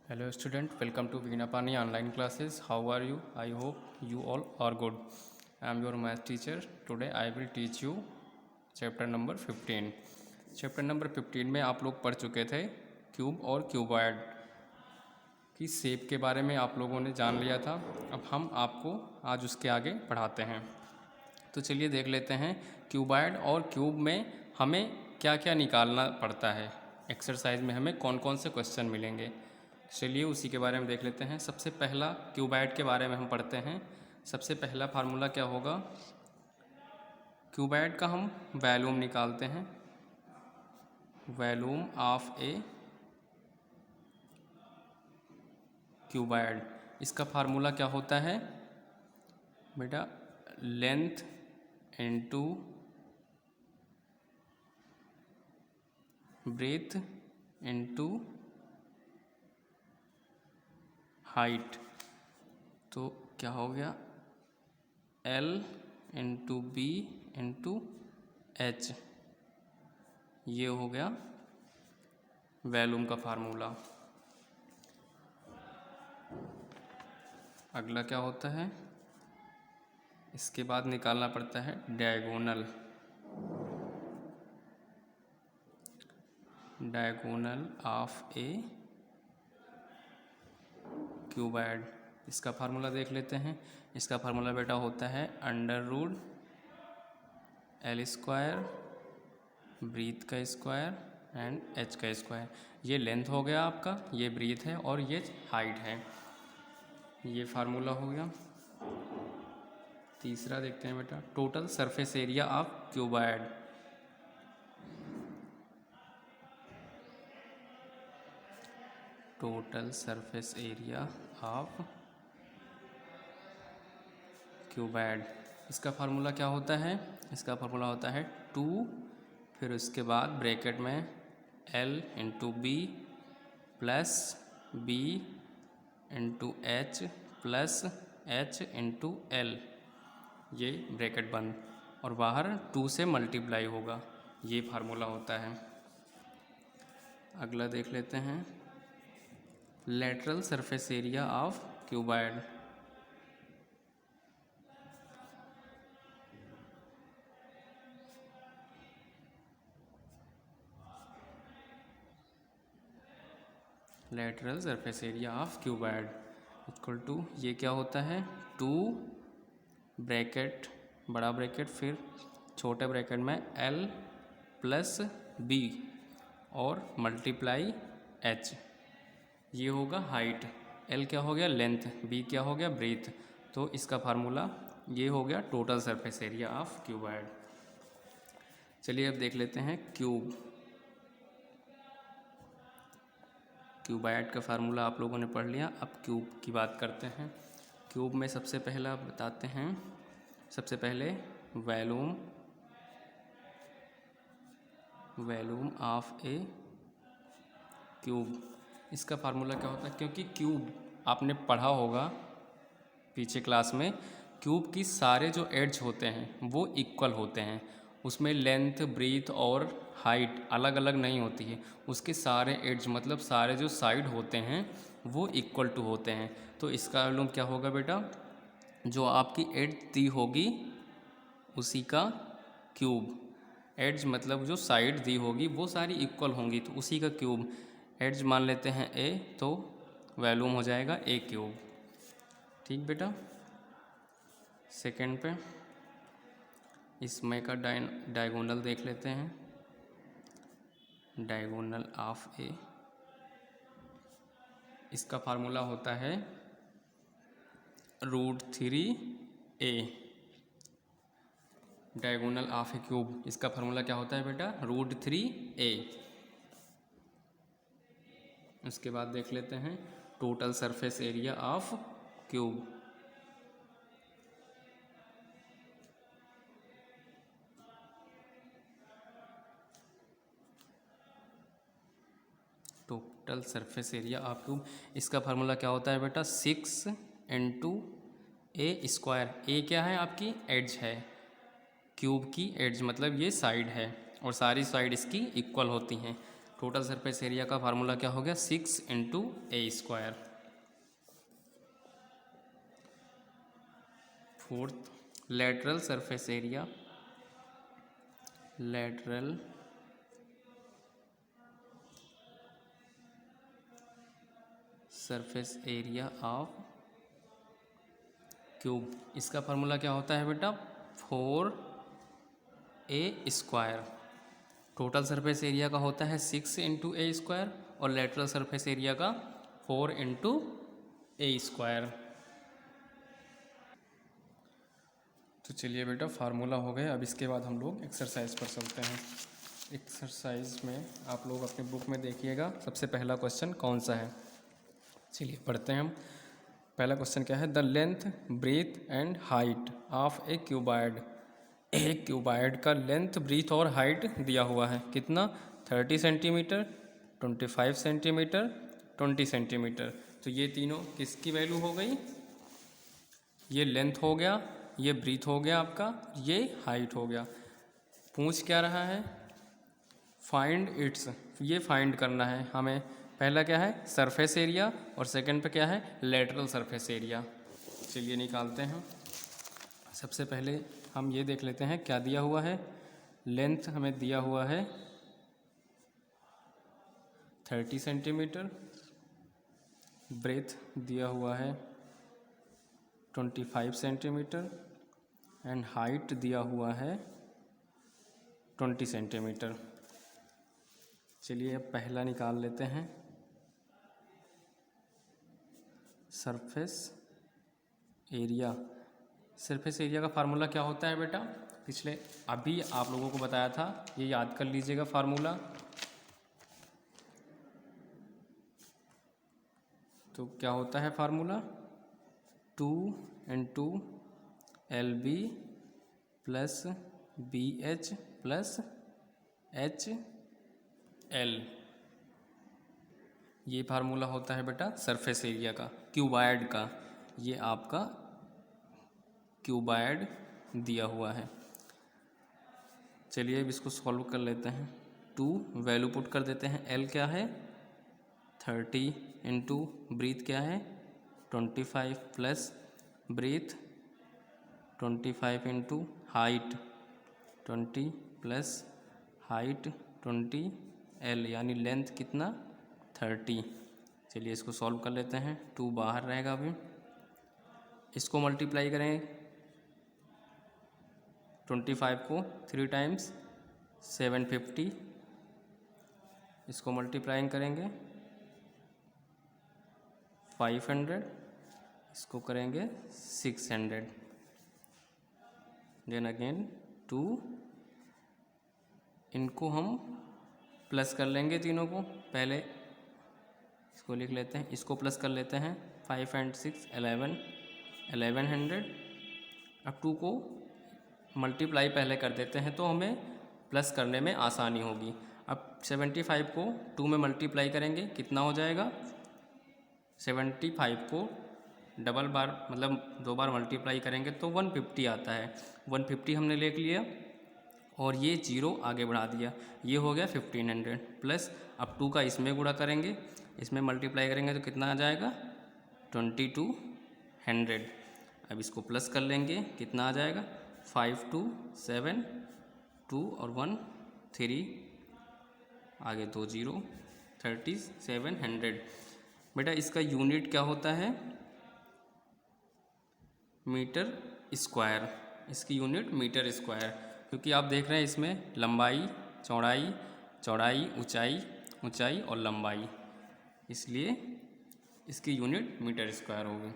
Hello student, welcome to Veena online classes. How are you? I hope you all are good. I am your math teacher. Today I will teach you chapter number 15. Chapter number 15 में आप लोग पढ़ चुके थे cube और cuboid की shape के बारे में आप लोगों ने जान लिया था। अब हम आपको आज उसके आगे पढ़ाते हैं। तो चलिए देख लेते हैं क्यूबॉइड और क्यूब में हमें क्या क्या निकालना पड़ता है। एक्सरसाइज में हमें कौन कौन से क्वेश्चन मिलेंगे, चलिए उसी के बारे में देख लेते हैं। सबसे पहला क्यूबॉइड के बारे में हम पढ़ते हैं। सबसे पहला फार्मूला क्या होगा, क्यूबॉइड का हम वॉल्यूम निकालते हैं। वॉल्यूम ऑफ ए क्यूबॉइड, इसका फार्मूला क्या होता है बेटा, length into breadth into height. तो क्या हो गया, L into B into H, ये हो गया वॉल्यूम का फार्मूला। अगला क्या होता है, इसके बाद निकालना पड़ता है diagonal. Diagonal of a cuboid, इसका फार्मूला देख लेते हैं। इसका फार्मूला बेटा होता है under root L square, breadth का स्क्वायर एंड एच का स्क्वायर। ये लेंथ हो गया आपका, ये ब्रीथ है और ये हाइट है। ये फार्मूला हो गया। तीसरा देखते हैं बेटा, total surface area of cuboid. Total surface area of cuboid, इसका फार्मूला क्या होता है, इसका फार्मूला होता है 2, फिर उसके बाद ब्रैकेट में L into B plus B into H plus H into L, ये ब्रैकेट बंद और बाहर 2 से मल्टीप्लाई होगा, ये फार्मूला होता है। अगला देख लेते हैं, lateral surface area of cuboid. Lateral surface area of cuboid equal to, ये क्या होता है 2 ब्रैकेट बड़ा ब्रैकेट फिर छोटे ब्रैकेट में L प्लस बी और मल्टीप्लाई एच, ये होगा हाइट। L क्या हो गया लेंथ, B क्या हो गया ब्रीथ। तो इसका फार्मूला ये हो गया total surface area of cuboid. चलिए अब देख लेते हैं क्यूब। क्यूबॉइड का फार्मूला आप लोगों ने पढ़ लिया, अब क्यूब की बात करते हैं। क्यूब में सबसे पहला बताते हैं, सबसे पहले वॉल्यूम ऑफ ए क्यूब, इसका फार्मूला क्या होता है, क्योंकि क्यूब आपने पढ़ा होगा पीछे क्लास में, क्यूब की सारे जो एड्ज होते हैं वो इक्वल होते हैं, उसमें लेंथ ब्रीथ और हाइट अलग अलग नहीं होती है, उसके सारे एड्ज मतलब सारे जो साइड होते हैं वो इक्वल टू होते हैं। तो इसका वॉल्यूम क्या होगा बेटा, जो आपकी एड्ज दी होगी उसी का क्यूब, एड्ज मतलब जो साइड दी होगी वो सारी इक्वल होंगी तो उसी का क्यूब। एड्ज मान लेते हैं ए, तो वॉल्यूम हो जाएगा ए क्यूब। ठीक बेटा। सेकेंड पे इसमें का डायगोनल देख लेते हैं। डायगोनल ऑफ ए, इसका फार्मूला होता है √3a। Diagonal of a cube, इसका फार्मूला क्या होता है बेटा, √3a। उसके बाद देख लेते हैं total surface area of cube. Total surface area of cube, इसका फार्मूला क्या होता है बेटा, 6 इंटू ए स्क्वायर। ए क्या है आपकी एड्ज है, क्यूब की एड्ज मतलब ये साइड है और सारी साइड इसकी इक्वल होती हैं, टोटल सरफेस एरिया का फार्मूला क्या हो गया 6 into A square. Fourth, lateral surface area, lateral surface area of cube, इसका फार्मूला क्या होता है बेटा 4a square. Total surface area का होता है 6 इंटू ए स्क्वायर और लेटरल सरफेस एरिया का 4 इंटू ए स्क्वायर। तो चलिए बेटा फार्मूला हो गए। अब इसके बाद हम लोग एक्सरसाइज पर चलते हैं। एक्सरसाइज में आप लोग अपने बुक में देखिएगा सबसे पहला क्वेश्चन कौन सा है। चलिए पढ़ते हैं हम। पहला क्वेश्चन क्या है, the length breadth and height of a cuboid. एक क्यूबॉइड का लेंथ ब्रीथ और हाइट दिया हुआ है, कितना 30 सेंटीमीटर, 25 सेंटीमीटर, 20 सेंटीमीटर। तो ये तीनों किसकी वैल्यू हो गई, ये लेंथ हो गया, ये ब्रीथ हो गया आपका, ये हाइट हो गया। पूछ क्या रहा है, फाइंड इट्स, ये फाइंड करना है हमें। पहला क्या है सरफेस एरिया और सेकंड पे क्या है लेटरल सरफेस एरिया। चलिए निकालते हैं। सबसे पहले हम ये देख लेते हैं क्या दिया हुआ है। लेंथ हमें दिया हुआ है 30 सेंटीमीटर, ब्रेथ दिया हुआ है 25 सेंटीमीटर एंड हाइट दिया हुआ है 20 सेंटीमीटर। चलिए अब पहला निकाल लेते हैं, सरफेस एरिया। सरफेस एरिया का फार्मूला क्या होता है बेटा, पिछले अभी आप लोगों को बताया था, ये याद कर लीजिएगा फार्मूला। तो क्या होता है formula 2 into LB plus BH plus HL। ये फार्मूला होता है बेटा सरफेस एरिया का, क्यूबॉइड का। ये आपका क्यूबॉइड दिया हुआ है। चलिए अब इसको सॉल्व कर लेते हैं। 2 वैल्यू पुट कर देते हैं, L क्या है 30 इंटू ब्रीथ क्या है 25 plus breadth 25 into height 20 plus height 20 L, यानी लेंथ कितना 30। चलिए इसको सॉल्व कर लेते हैं। 2 बाहर रहेगा, अभी इसको मल्टीप्लाई करें 25 को 3 टाइम्स 750, इसको मल्टीप्लाइंग करेंगे 500, इसको करेंगे 600, देन अगेन 2, इनको हम प्लस कर लेंगे तीनों को। पहले इसको लिख लेते हैं, इसको प्लस कर लेते हैं 5 and 6 1100। अब 2 को मल्टीप्लाई पहले कर देते हैं तो हमें प्लस करने में आसानी होगी। अब 75 को 2 में मल्टीप्लाई करेंगे कितना हो जाएगा, 75 को डबल बार मतलब 2 बार मल्टीप्लाई करेंगे तो 150 आता है। 150 हमने लिख लिया और ये 0 आगे बढ़ा दिया, ये हो गया 1500 प्लस। अब 2 का इसमें गुणा करेंगे, इसमें मल्टीप्लाई करेंगे तो कितना आ जाएगा 2200। अब इसको प्लस कर लेंगे, कितना आ जाएगा 5 2 7 2 और 1 3, आगे 2 0, 3700। बेटा इसका यूनिट क्या होता है मीटर स्क्वायर, इसकी यूनिट मीटर स्क्वायर, क्योंकि आप देख रहे हैं इसमें लंबाई चौड़ाई, चौड़ाई ऊंचाई, ऊंचाई और लंबाई, इसलिए इसकी यूनिट मीटर स्क्वायर होगी।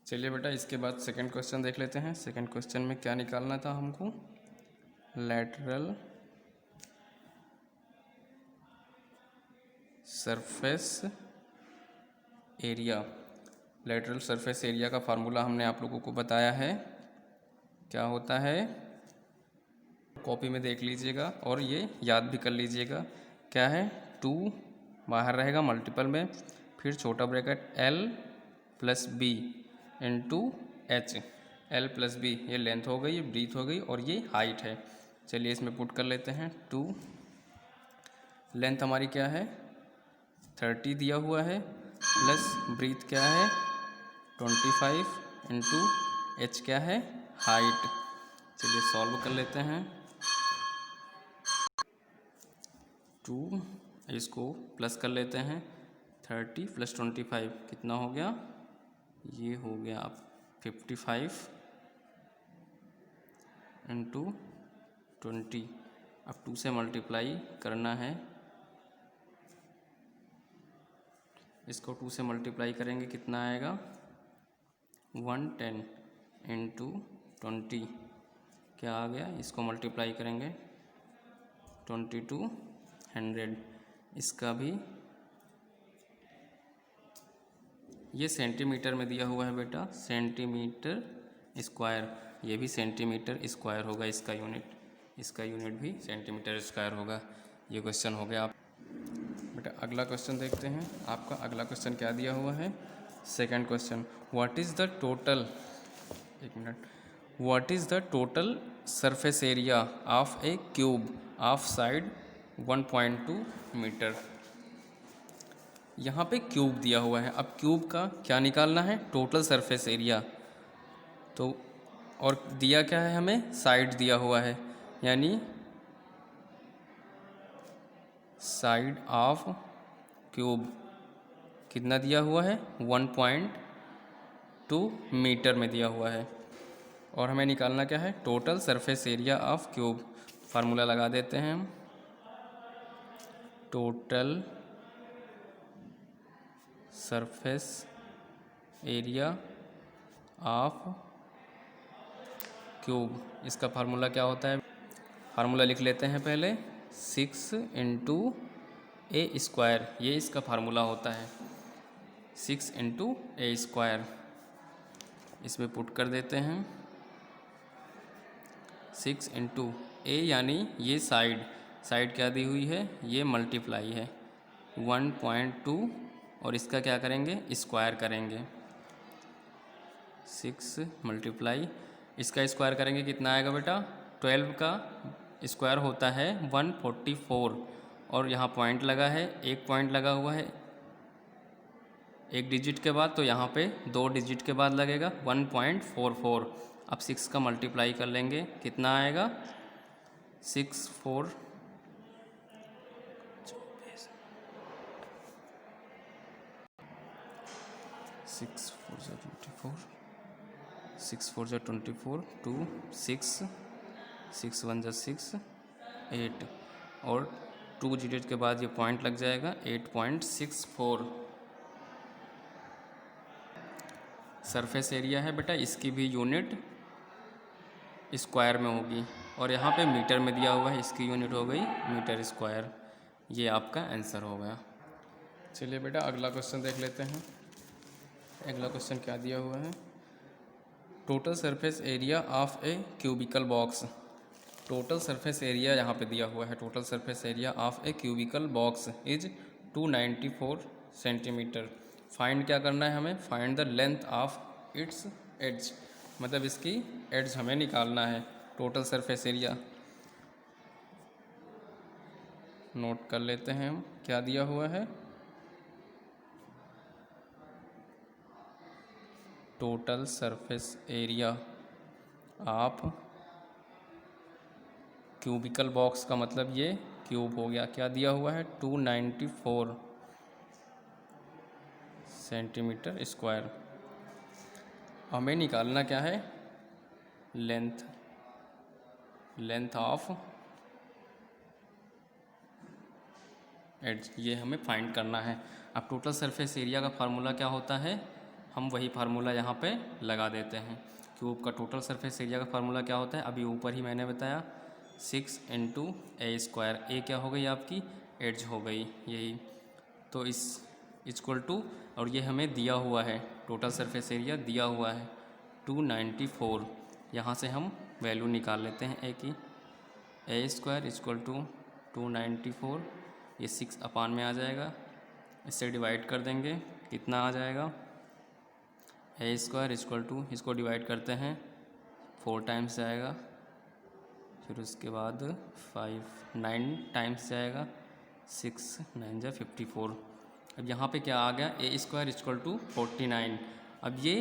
चलिए बेटा इसके बाद सेकंड क्वेश्चन देख लेते हैं। सेकंड क्वेश्चन में क्या निकालना था हमको, lateral surface area. Lateral surface area का फार्मूला हमने आप लोगों को बताया है, क्या होता है कॉपी में देख लीजिएगा और ये याद भी कर लीजिएगा। क्या है 2 बाहर रहेगा मल्टीपल में, फिर छोटा bracket L plus B into H। L plus B ये लेंथ हो गई, ये ब्रीथ हो गई और ये हाइट है। चलिए इसमें पुट कर लेते हैं 2 लेंथ हमारी क्या है 30 दिया हुआ है, प्लस ब्रीथ क्या है 25 इंटू एच क्या है हाइट। चलिए सॉल्व कर लेते हैं। 2 इसको प्लस कर लेते हैं, 30 प्लस 25 कितना हो गया, ये हो गया 55 इंटू 20। अब 2 से मल्टीप्लाई करना है, इसको 2 से मल्टीप्लाई करेंगे कितना आएगा 110 इंटू 20 क्या आ गया, इसको मल्टीप्लाई करेंगे 2200। इसका भी ये सेंटीमीटर में दिया हुआ है बेटा, सेंटीमीटर स्क्वायर, ये भी सेंटीमीटर स्क्वायर होगा इसका यूनिट, इसका यूनिट भी सेंटीमीटर स्क्वायर होगा। ये क्वेश्चन हो गया। आप बेटा अगला क्वेश्चन देखते हैं। आपका अगला क्वेश्चन क्या दिया हुआ है, second question, what is the total, एक minute, what is the total surface area of a cube of side 1.2 metre. यहाँ पे क्यूब दिया हुआ है, अब क्यूब का क्या निकालना है, टोटल सरफेस एरिया। तो और दिया क्या है हमें, साइड दिया हुआ है, यानी साइड ऑफ क्यूब कितना दिया हुआ है 1.2 मीटर में दिया हुआ है, और हमें निकालना क्या है total surface area of cube. Formula लगा देते हैं हम, total surface area of cube, इसका फार्मूला क्या होता है, फार्मूला लिख लेते हैं पहले, 6 इंटू ए स्क्वायर, ये इसका फार्मूला होता है 6 इंटू ए स्क्वायर। इसमें पुट कर देते हैं 6 इंटू ए यानी ये साइड, साइड क्या दी हुई है, ये मल्टीप्लाई है 1.2, और इसका क्या करेंगे स्क्वायर करेंगे, 6 मल्टीप्लाई, इसका स्क्वायर करेंगे कितना आएगा बेटा, 12 का स्क्वायर होता है 144, और यहाँ पॉइंट लगा है, एक पॉइंट लगा हुआ है एक डिजिट के बाद, तो यहाँ पे 2 डिजिट के बाद लगेगा 1.44। अब 6 का मल्टीप्लाई कर लेंगे कितना आएगा 6 4 6 4 6 4 24 2 6 6 1 6 8, और 2 डिजिट के बाद ये पॉइंट लग जाएगा 8.64। सरफेस एरिया है बेटा, इसकी भी यूनिट स्क्वायर में होगी, और यहाँ पे मीटर में दिया हुआ है, इसकी यूनिट हो गई मीटर स्क्वायर। ये आपका आंसर हो गया। चलिए बेटा अगला क्वेश्चन देख लेते हैं। अगला क्वेश्चन क्या दिया हुआ है, total surface area of A cubical box. Total surface area यहाँ पे दिया हुआ है, total surface area of A cubical box is 294 centimetre. Find क्या करना है हमें, find the length of its edge, मतलब इसकी एड्ज हमें निकालना है। टोटल सरफेस एरिया नोट कर लेते हैं हम, क्या दिया हुआ है, total surface area of cubical box का मतलब ये क्यूब हो गया, क्या दिया हुआ है 294 सेंटीमीटर स्क्वायर। हमें निकालना क्या है लेंथ, लेंथ ऑफ एड्ज, ये हमें फाइंड करना है। अब टोटल सरफेस एरिया का फार्मूला क्या होता है, हम वही फार्मूला यहाँ पे लगा देते हैं। क्यूब का टोटल सरफेस एरिया का फार्मूला क्या होता है, अभी ऊपर ही मैंने बताया 6 इंटू ए स्क्वायर, ए क्या हो गई आपकी एड्ज हो गई यही, तो इस इक्वल टू, और ये हमें दिया हुआ है टोटल सरफेस एरिया दिया हुआ है 294, यहाँ से हम वैल्यू निकाल लेते हैं ए की, ए स्क्वायर इक्वल टू 294, ये 6 अपान में आ जाएगा, इससे डिवाइड कर देंगे कितना आ जाएगा, ए स्क्वायर इक्वल टू, इसको डिवाइड करते हैं 4 टाइम्स जाएगा, फिर उसके बाद 9 टाइम्स जाएगा, 6 9 जा 54। अब यहाँ पे क्या आ गया, ए स्क्वायर इक्वल टू 49। अब ये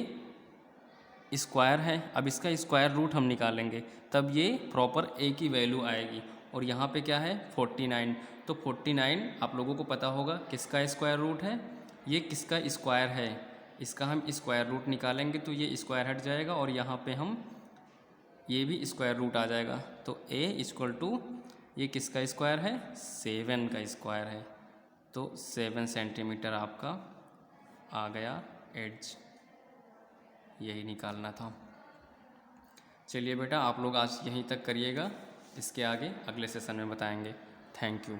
स्क्वायर है, अब इसका स्क्वायर रूट हम निकालेंगे, तब ये प्रॉपर ए की वैल्यू आएगी। और यहाँ पे क्या है 49, तो 49 आप लोगों को पता होगा किसका स्क्वायर रूट है, ये किसका स्क्वायर है, इसका हम स्क्वायर रूट निकालेंगे तो ये स्क्वायर हट जाएगा और यहाँ पे हम ये भी स्क्वायर रूट आ जाएगा। तो ए इक्वल टू ये किसका स्क्वायर है, 7 का स्क्वायर है। तो 7 सेंटीमीटर आपका आ गया एड्ज, यही निकालना था। चलिए बेटा आप लोग आज यहीं तक करिएगा, इसके आगे अगले सेशन में बताएंगे। Thank you.